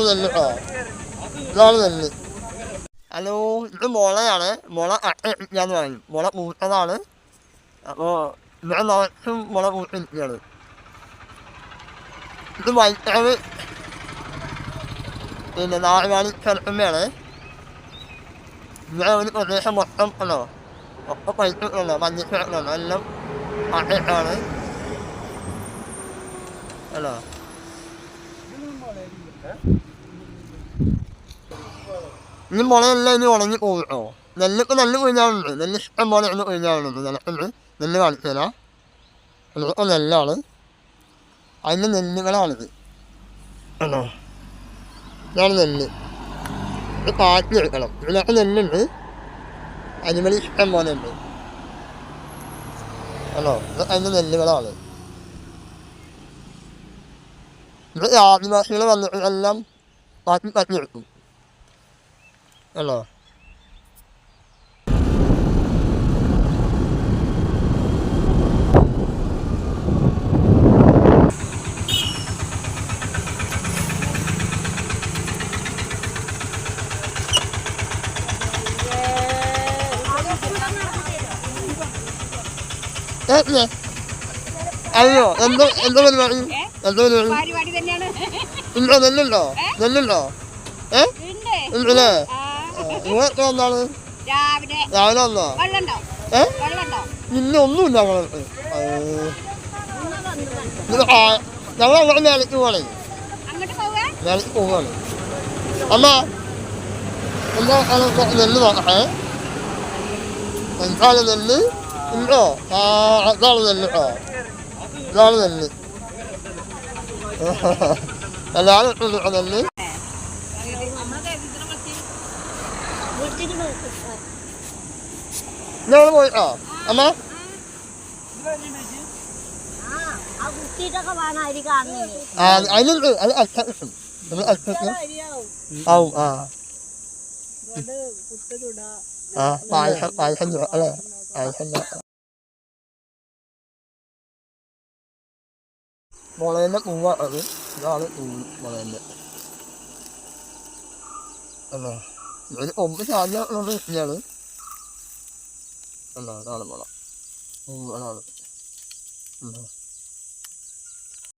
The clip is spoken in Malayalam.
നെല്ല് ഇതാണ് നെല്ല്. ഹലോ, ഇത് മുളയാണ്. മുള അട്ടയിക്കാന്ന് പറയും. മുള പൂത്തതാണ്. അപ്പോൾ ഇവിടെ നിറച്ചും മുള പൂത്തിരിക്കുകയാണ്. ഇത് വൈറ്റാവ് പിന്നെ നാലുമാണി കിടക്കുമ്പോഴാണ് ഇവിടെ ഒരു പ്രദേശം മൊത്തം ഉണ്ടോ ഒക്കെ പൈസണ്ടോ മഞ്ഞക്കിടക്കുന്നുണ്ടോ എല്ലാം അട്ടയാണ് അല്ലോ. ഈ മുളയെല്ലാം ഇനി ഉണങ്ങി പോകുമോ? നെല്ലൊക്കെ നെല്ല് കൊഴിഞ്ഞാറുണ്ട്. നെല്ല് ഇഷ്ടം പോലെ ഒന്ന് കൊഴിഞ്ഞാറുണ്ട്. നിലത്തുണ്ട്. നെല്ല് കാണിച്ചു തരാം. ഇതൊക്കെ നെല്ലാണ്. അതിൻ്റെ നെല്ലുകളാണിത്. ആണോ, ഇതാണ് നെല്ല്. ഇത് കാറ്റി എടുക്കണം. ഇതിനകത്ത് നെല്ലുണ്ട്. അനിമൽ ഇഷ്ടം പോലെ ഉണ്ട്. ആണോ, ഇത് അതിൻ്റെ നെല്ലുകളാണ്. ഇത് ആദിവാസികൾ വന്നിട്ട് എല്ലാം കാറ്റി എടുക്കും. ആണോ, അയ്യോ എന്തോ എന്തോ പരിപാടി എന്തോ പരിപാടി ഇല്ല. നെല്ലുണ്ടോ? നെല്ലുണ്ടോ? ഇല്ലേ? നിങ്ങളൊക്കെ വന്നാണ് രാവിലെ വന്നോ? പിന്നെ ഒന്നുമില്ല. ഞങ്ങൾ അങ്ങോട്ട് മേലേക്ക് പോകണേ. മേലേക്ക് പോവുകയാണ്. അമ്മ എന്താ നെല്ല് നോക്കട്ടെ. എന്താണ് നെല്ല് ഉണ്ടോ? അതാണ് നെല്ല്. ഇതാണ് നെല്ല്. എല്ലാവരും ഇട്ടുണ്ടോ നെല്ല്? ഞങ്ങൾ പോയിട്ടോ അമ്മ? അതിനുണ്ട്. അത് അച്ഛൻ നമ്മൾ അച്ഛൻ ആവും. പായസം പായസം അല്ലേ? പായസം മുളേൻ്റെ പൂവ അത്. ഇതാണ് പൂവ് മുളേൻ്റെ. അല്ലോ, ഒരു കൊമ്പ് ചാഞ്ഞുള്ളത് ഇങ്ങനെയാണ്. അല്ലോ, ഇതാണ് മുള. പൂവാണ്.